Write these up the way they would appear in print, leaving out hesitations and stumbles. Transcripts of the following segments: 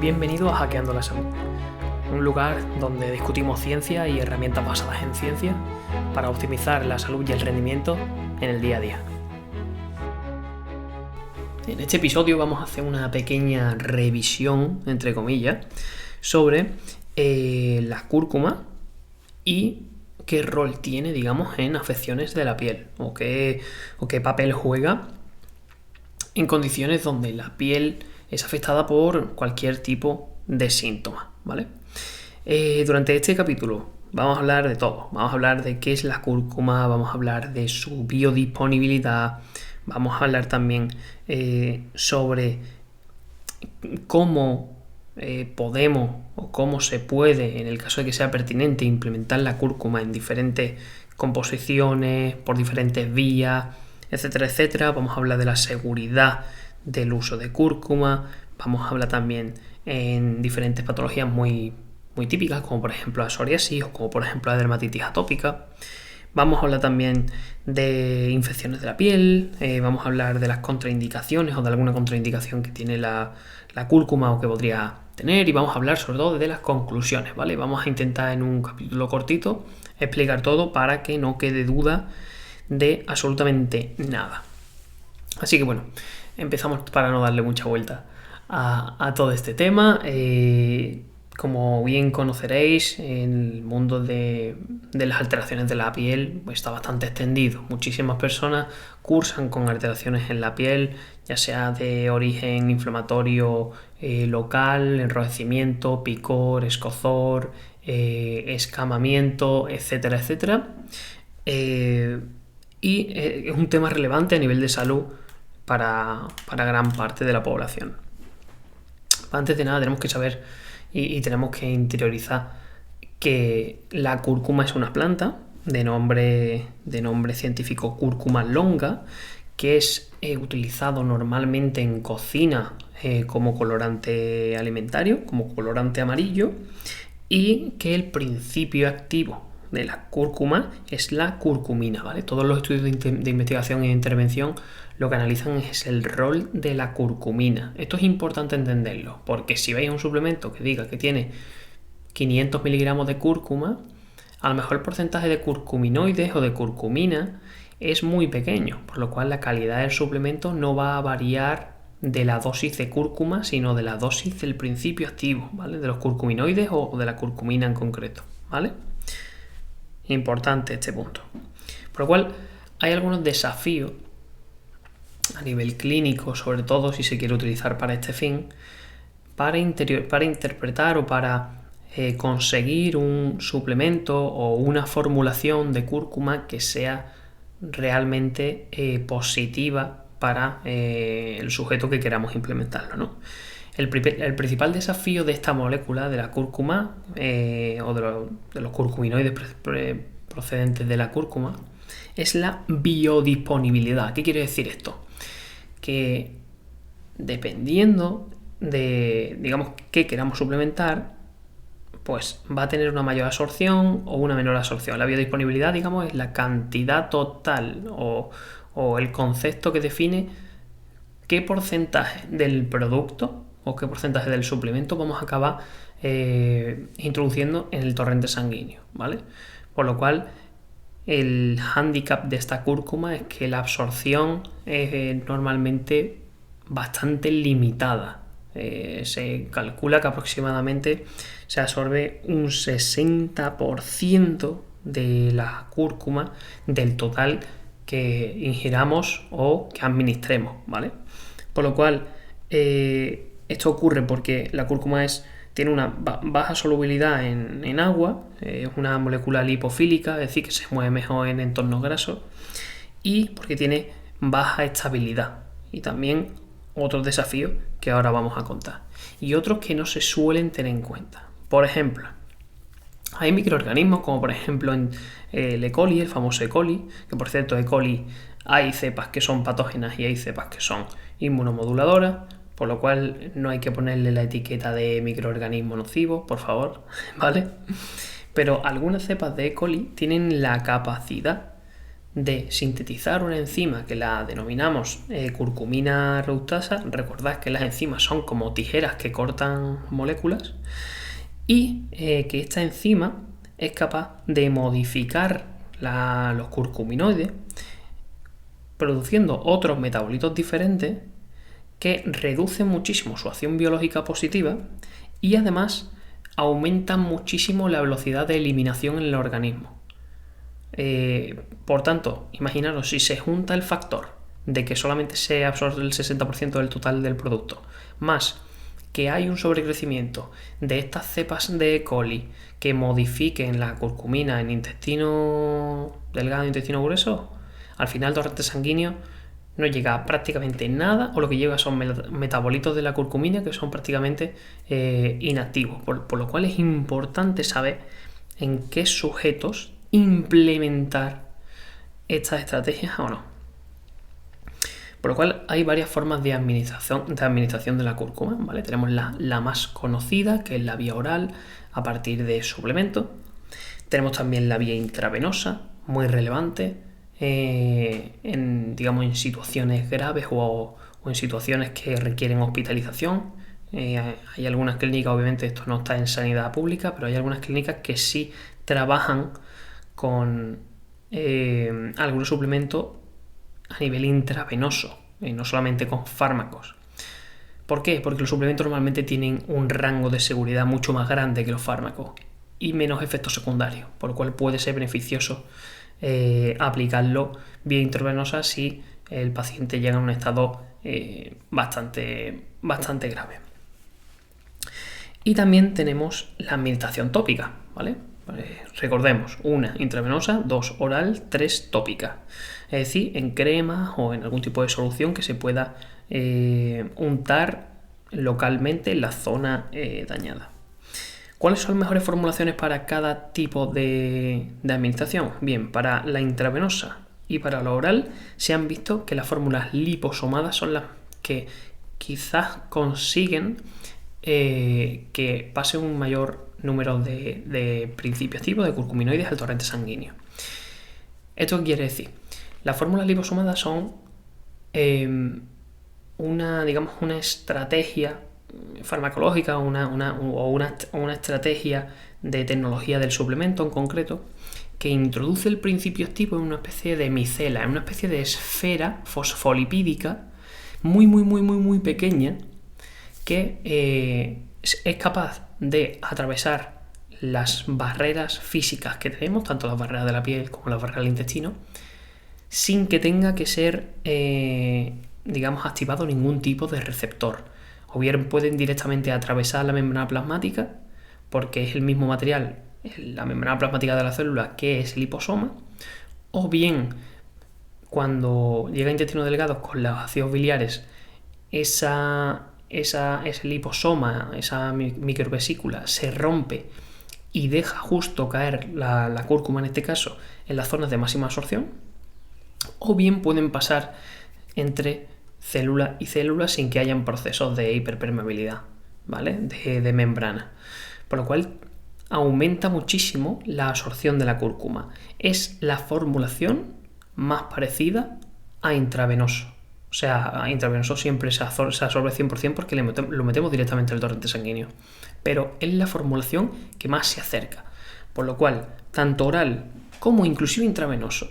Bienvenido a Hackeando la Salud, un lugar donde discutimos ciencia y herramientas basadas en ciencia para optimizar la salud y el rendimiento en el día a día. En este episodio vamos a hacer una pequeña revisión, entre comillas, sobre la cúrcuma y qué rol tiene, digamos, en afecciones de la piel o qué papel juega en condiciones donde la piel es afectada por cualquier tipo de síntoma, ¿vale? Durante este capítulo vamos a hablar de todo. Vamos a hablar de qué es la cúrcuma, vamos a hablar de su biodisponibilidad, vamos a hablar también sobre cómo podemos o cómo se puede, en el caso de que sea pertinente, implementar la cúrcuma en diferentes composiciones, por diferentes vías, etcétera, etcétera. Vamos a hablar de la seguridad del uso de cúrcuma, vamos a hablar también en diferentes patologías muy típicas, como por ejemplo la psoriasis o como por ejemplo la dermatitis atópica. Vamos a hablar también de infecciones de la piel, vamos a hablar de las contraindicaciones o de alguna contraindicación que tiene la cúrcuma o que podría tener, y vamos a hablar sobre todo de las conclusiones, ¿vale? Vamos a intentar en un capítulo cortito explicar todo para que no quede duda de absolutamente nada. Así que bueno, empezamos para no darle mucha vuelta a todo este tema. Como bien conoceréis, el mundo de las alteraciones de la piel está bastante extendido. Muchísimas personas cursan con alteraciones en la piel, ya sea de origen inflamatorio local, enrojecimiento, picor, escozor, escamamiento, etcétera, etcétera. Y es un tema relevante a nivel de salud para gran parte de la población. Antes de nada tenemos que saber y tenemos que interiorizar que la cúrcuma es una planta de nombre científico Curcuma longa, que es utilizado normalmente en cocina como colorante alimentario, como colorante amarillo, y que el principio activo de la cúrcuma es la curcumina, ¿vale? Todos los estudios de investigación e intervención lo que analizan es el rol de la curcumina. Esto es importante entenderlo, porque si veis un suplemento que diga que tiene 500 miligramos de cúrcuma, a lo mejor el porcentaje de curcuminoides o de curcumina es muy pequeño, por lo cual la calidad del suplemento no va a variar de la dosis de cúrcuma, sino de la dosis del principio activo, ¿vale? De los curcuminoides o de la curcumina en concreto, ¿vale? Importante este punto. Por lo cual hay algunos desafíos a nivel clínico, sobre todo si se quiere utilizar para este fin, para interpretar o para conseguir un suplemento o una formulación de cúrcuma que sea realmente positiva para el sujeto que queramos implementarlo, ¿no? El principal desafío de esta molécula, de la cúrcuma, o de los curcuminoides procedentes de la cúrcuma, es la biodisponibilidad. ¿Qué quiere decir esto? Que dependiendo de, digamos, qué queramos suplementar, pues va a tener una mayor absorción o una menor absorción. La biodisponibilidad, digamos, es la cantidad total o el concepto que define qué porcentaje del producto o qué porcentaje del suplemento vamos a acabar introduciendo en el torrente sanguíneo, ¿vale? Por lo cual el hándicap de esta cúrcuma es que la absorción es normalmente bastante limitada. Se calcula que aproximadamente se absorbe un 60% de la cúrcuma del total que ingiramos o que administremos, ¿vale? Por lo cual esto ocurre porque la cúrcuma tiene una baja solubilidad en agua, es una molécula lipofílica, es decir, que se mueve mejor en entornos grasos, y porque tiene baja estabilidad. Y también otros desafíos que ahora vamos a contar. Y otros que no se suelen tener en cuenta. Por ejemplo, hay microorganismos como por ejemplo el E. coli, el famoso E. coli, que por cierto E. coli hay cepas que son patógenas y hay cepas que son inmunomoduladoras, por lo cual no hay que ponerle la etiqueta de microorganismo nocivo, por favor, ¿vale? Pero algunas cepas de E. coli tienen la capacidad de sintetizar una enzima que la denominamos curcumina reductasa. Recordad que las enzimas son como tijeras que cortan moléculas, y que esta enzima es capaz de modificar los curcuminoides produciendo otros metabolitos diferentes que reducen muchísimo su acción biológica positiva y además aumentan muchísimo la velocidad de eliminación en el organismo. Por tanto, imaginaros, si se junta el factor de que solamente se absorbe el 60% del total del producto, más que hay un sobrecrecimiento de estas cepas de E. coli que modifiquen la curcumina en intestino delgado e intestino grueso, al final el torrente sanguíneo no llega a prácticamente nada, o lo que llega son metabolitos de la curcumina que son prácticamente inactivos, por lo cual es importante saber en qué sujetos implementar estas estrategias o no. Por lo cual hay varias formas de administración de la cúrcuma, ¿vale? Tenemos la más conocida, que es la vía oral, a partir de suplementos. Tenemos también la vía intravenosa, muy relevante, en situaciones graves o en situaciones que requieren hospitalización. Hay algunas clínicas, obviamente esto no está en sanidad pública, pero hay algunas clínicas que sí trabajan con algún suplemento a nivel intravenoso, no solamente con fármacos. ¿Por qué? Porque los suplementos normalmente tienen un rango de seguridad mucho más grande que los fármacos y menos efectos secundarios, por lo cual puede ser beneficioso aplicarlo vía intravenosa si el paciente llega a un estado bastante grave. Y también tenemos la administración tópica, ¿vale? Recordemos, 1 intravenosa, 2 oral, 3 tópica. Es decir, en crema o en algún tipo de solución que se pueda untar localmente en la zona dañada. ¿Cuáles son las mejores formulaciones para cada tipo de administración? Bien, para la intravenosa y para la oral se han visto que las fórmulas liposomadas son las que quizás consiguen que pase un mayor número de principios activos, de curcuminoides al torrente sanguíneo. ¿Esto quiere decir? Las fórmulas liposomadas son una estrategia farmacológica o una estrategia de tecnología del suplemento en concreto que introduce el principio activo en una especie de micela, en una especie de esfera fosfolipídica muy pequeña que es capaz de atravesar las barreras físicas que tenemos, tanto las barreras de la piel como las barreras del intestino, sin que tenga que ser activado ningún tipo de receptor. O bien pueden directamente atravesar la membrana plasmática, porque es el mismo material, la membrana plasmática de la célula, que es el liposoma, o bien cuando llega a intestino delgado con los ácidos biliares, ese liposoma, esa microvesícula se rompe y deja justo caer la cúrcuma, en este caso, en las zonas de máxima absorción, o bien pueden pasar entre célula y célula sin que hayan procesos de hiperpermeabilidad, ¿vale? De membrana. Por lo cual aumenta muchísimo la absorción de la cúrcuma. Es la formulación más parecida a intravenoso. O sea, a intravenoso siempre se absorbe 100% porque lo metemos directamente al torrente sanguíneo. Pero es la formulación que más se acerca. Por lo cual, tanto oral como inclusive intravenoso,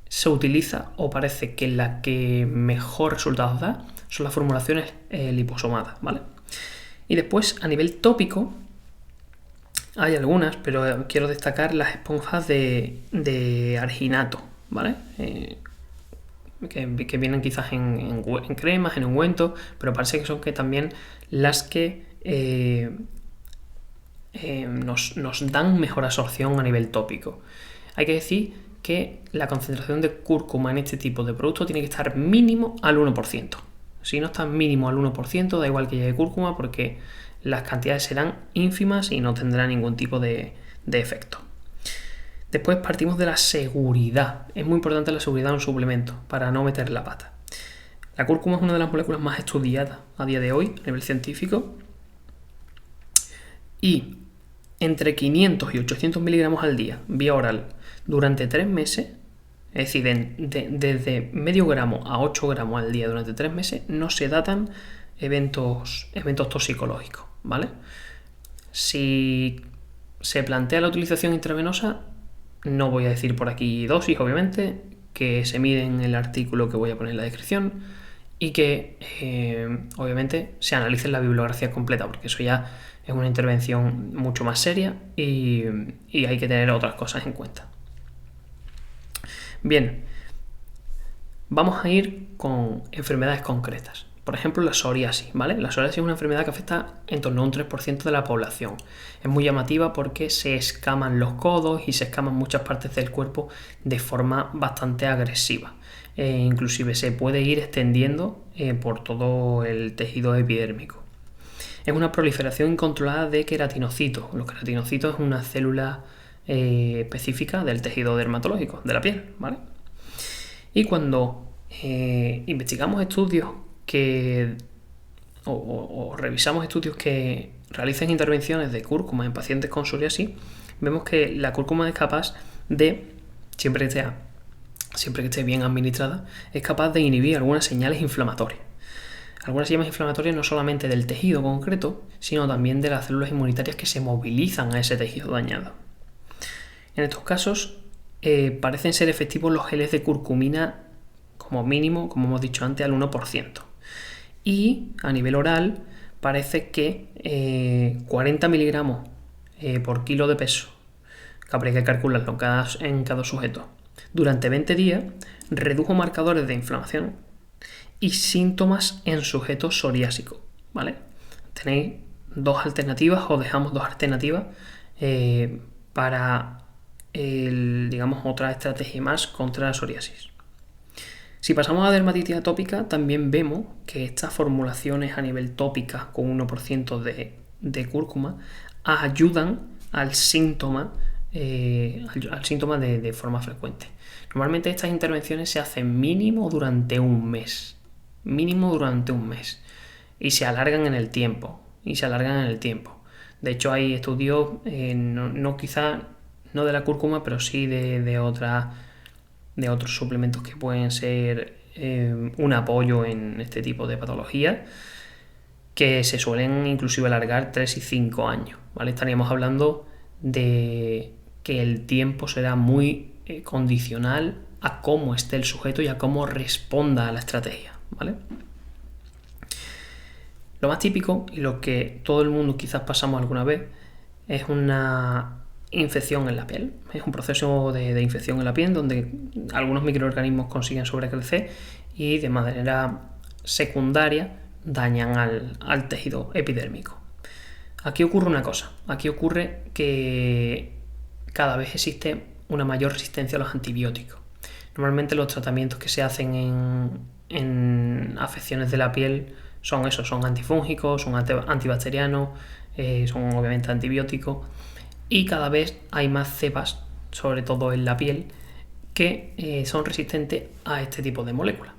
se utiliza, o parece que la que mejor resultados da, son las formulaciones liposomadas, ¿vale? Y después, a nivel tópico, hay algunas, pero quiero destacar las esponjas de arginato, ¿vale? Que vienen quizás en cremas, en ungüentos, pero parece que son también las que nos dan mejor absorción a nivel tópico. Hay que decir que la concentración de cúrcuma en este tipo de producto tiene que estar mínimo al 1%. Si no está mínimo al 1%, da igual que lleve cúrcuma, porque las cantidades serán ínfimas y no tendrá ningún tipo de efecto. Después partimos de la seguridad. Es muy importante la seguridad de un suplemento para no meter la pata. La cúrcuma es una de las moléculas más estudiadas a día de hoy a nivel científico, y entre 500 y 800 miligramos al día, vía oral, durante 3 meses, Es decir, desde medio gramo a 8 gramos al día durante 3 meses no se datan eventos toxicológicos, ¿vale? Si se plantea la utilización intravenosa, no voy a decir por aquí dosis, obviamente, que se mide en el artículo que voy a poner en la descripción y que obviamente se analice la bibliografía completa, porque eso ya es una intervención mucho más seria y hay que tener otras cosas en cuenta. Bien, vamos a ir con enfermedades concretas. Por ejemplo, la psoriasis, ¿vale? La psoriasis es una enfermedad que afecta en torno a un 3% de la población. Es muy llamativa porque se escaman los codos y se escaman muchas partes del cuerpo de forma bastante agresiva. Inclusive se puede ir extendiendo por todo el tejido epidérmico. Es una proliferación incontrolada de queratinocitos. Los queratinocitos es una célula específica del tejido dermatológico, de la piel, ¿vale? Y cuando investigamos estudios o revisamos estudios que realizan intervenciones de cúrcuma en pacientes con psoriasis, vemos que la cúrcuma es capaz de, siempre que esté bien administrada, es capaz de inhibir algunas señales inflamatorias. Algunas señales inflamatorias no solamente del tejido concreto, sino también de las células inmunitarias que se movilizan a ese tejido dañado. En estos casos, parecen ser efectivos los geles de curcumina como mínimo, como hemos dicho antes, al 1%. Y a nivel oral parece que 40 miligramos por kilo de peso, que habría que calcularlo en cada sujeto, durante 20 días redujo marcadores de inflamación y síntomas en sujetos psoriásicos, ¿vale? Tenéis dos alternativas, o dejamos dos alternativas para otra estrategia más contra la psoriasis. Si pasamos a dermatitis atópica, también vemos que estas formulaciones a nivel tópica con 1% de cúrcuma ayudan al síntoma de forma frecuente. Normalmente estas intervenciones se hacen mínimo durante un mes. Y se alargan en el tiempo. De hecho, hay estudios, quizá no de la cúrcuma, pero sí de otros suplementos que pueden ser un apoyo en este tipo de patologías, que se suelen inclusive alargar 3 y 5 años, ¿vale? Estaríamos hablando de que el tiempo será muy condicional a cómo esté el sujeto y a cómo responda a la estrategia, ¿vale? Lo más típico, y lo que todo el mundo quizás pasamos alguna vez, es una infección en la piel. Es un proceso de infección en la piel donde algunos microorganismos consiguen sobrecrecer y de manera secundaria dañan al tejido epidérmico. Aquí ocurre una cosa. Aquí ocurre que cada vez existe una mayor resistencia a los antibióticos. Normalmente los tratamientos que se hacen en afecciones de la piel son antifúngicos, son antibacterianos, son obviamente antibióticos, y cada vez hay más cepas, sobre todo en la piel, que son resistentes a este tipo de moléculas.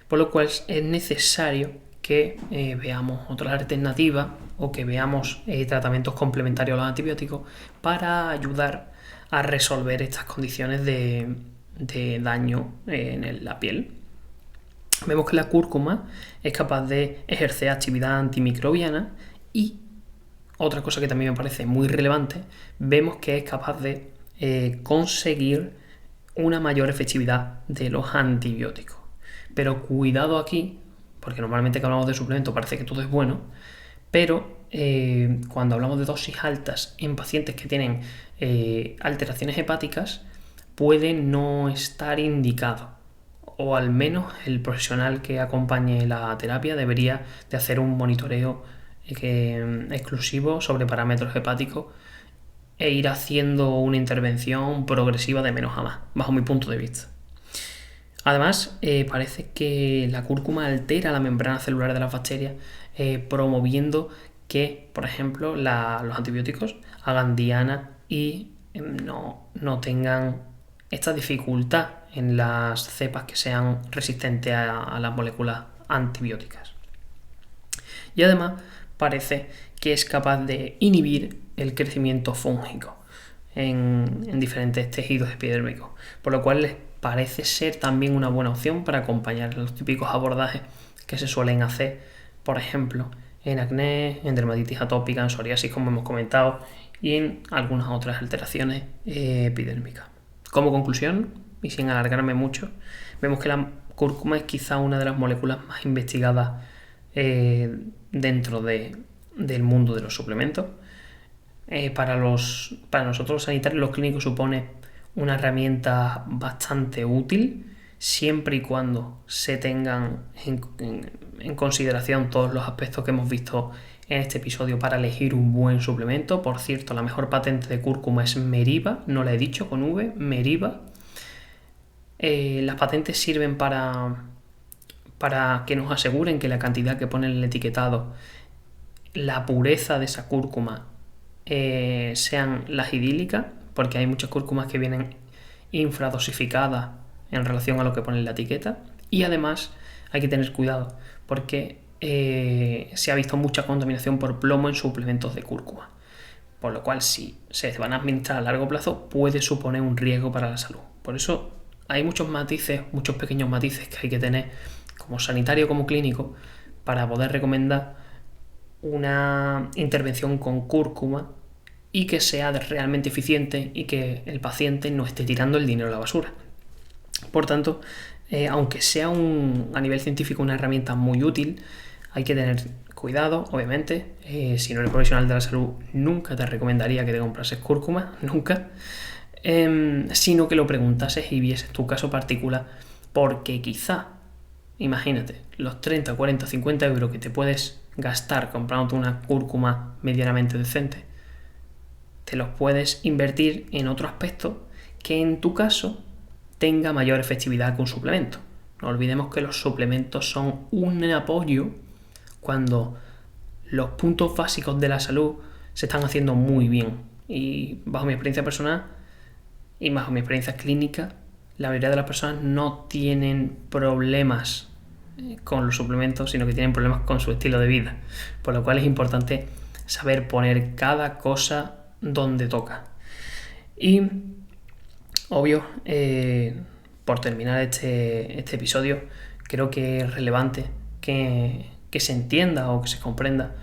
Por lo cual es necesario que veamos otras alternativas o que veamos tratamientos complementarios a los antibióticos para ayudar a resolver estas condiciones de daño en la piel. Vemos que la cúrcuma es capaz de ejercer actividad antimicrobiana y, otra cosa que también me parece muy relevante, vemos que es capaz de conseguir una mayor efectividad de los antibióticos. Pero cuidado aquí, porque normalmente que hablamos de suplementos parece que todo es bueno, pero cuando hablamos de dosis altas en pacientes que tienen alteraciones hepáticas, puede no estar indicado, o al menos el profesional que acompañe la terapia debería de hacer un monitoreo exclusivo sobre parámetros hepáticos e ir haciendo una intervención progresiva de menos a más, bajo mi punto de vista. Además, parece que la cúrcuma altera la membrana celular de las bacterias, promoviendo que, por ejemplo, los antibióticos hagan diana y no tengan esta dificultad en las cepas que sean resistentes a las moléculas antibióticas. Y además parece que es capaz de inhibir el crecimiento fúngico en diferentes tejidos epidérmicos, por lo cual les parece ser también una buena opción para acompañar los típicos abordajes que se suelen hacer, por ejemplo, en acné, en dermatitis atópica, en psoriasis, como hemos comentado, y en algunas otras alteraciones epidérmicas. Como conclusión, y sin alargarme mucho, vemos que la cúrcuma es quizá una de las moléculas más investigadas dentro del mundo de los suplementos. Para nosotros los sanitarios, los clínicos, supone una herramienta bastante útil siempre y cuando se tengan en consideración todos los aspectos que hemos visto en este episodio para elegir un buen suplemento. Por cierto, la mejor patente de cúrcuma es Meriva, no la he dicho con V, Meriva. Las patentes sirven para que nos aseguren que la cantidad que pone en el etiquetado, la pureza de esa cúrcuma, sean las idílicas, porque hay muchas cúrcumas que vienen infradosificadas en relación a lo que pone en la etiqueta. Y además hay que tener cuidado porque se ha visto mucha contaminación por plomo en suplementos de cúrcuma, por lo cual si se van a administrar a largo plazo puede suponer un riesgo para la salud. Por eso hay muchos matices, muchos pequeños matices que hay que tener como sanitario, como clínico, para poder recomendar una intervención con cúrcuma y que sea realmente eficiente y que el paciente no esté tirando el dinero a la basura. Por tanto, aunque sea a nivel científico una herramienta muy útil, hay que tener cuidado, obviamente. Si no eres profesional de la salud, nunca te recomendaría que te comprases cúrcuma, nunca, sino que lo preguntases y vieses tu caso particular, porque quizá, imagínate, los 30, 40, 50 euros que te puedes gastar comprándote una cúrcuma medianamente decente, te los puedes invertir en otro aspecto que en tu caso tenga mayor efectividad que un suplemento. No olvidemos que los suplementos son un apoyo cuando los puntos básicos de la salud se están haciendo muy bien. Y bajo mi experiencia personal y bajo mi experiencia clínica, la mayoría de las personas no tienen problemas con los suplementos, sino que tienen problemas con su estilo de vida. Por lo cual es importante saber poner cada cosa donde toca. Y obvio, por terminar este episodio, creo que es relevante que se entienda o que se comprenda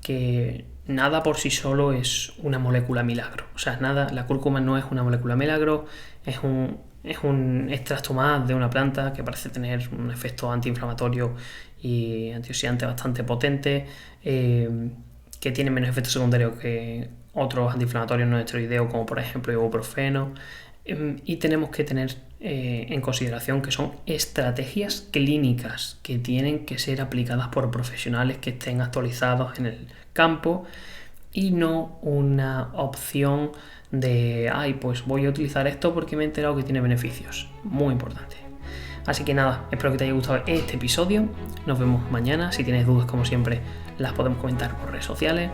que nada por sí solo es una molécula milagro. O sea, la cúrcuma no es una molécula milagro, es un extracto más de una planta que parece tener un efecto antiinflamatorio y antioxidante bastante potente, que tiene menos efectos secundarios que otros antiinflamatorios no esteroideos, como por ejemplo ibuprofeno. Y tenemos que tener en consideración que son estrategias clínicas que tienen que ser aplicadas por profesionales que estén actualizados en el campo y no una opción de pues voy a utilizar esto porque me he enterado que tiene beneficios. Muy importante. Así que nada, espero que te haya gustado este episodio. Nos vemos mañana. Si tienes dudas, como siempre, las podemos comentar por redes sociales.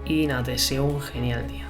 Y nada, te deseo un genial día.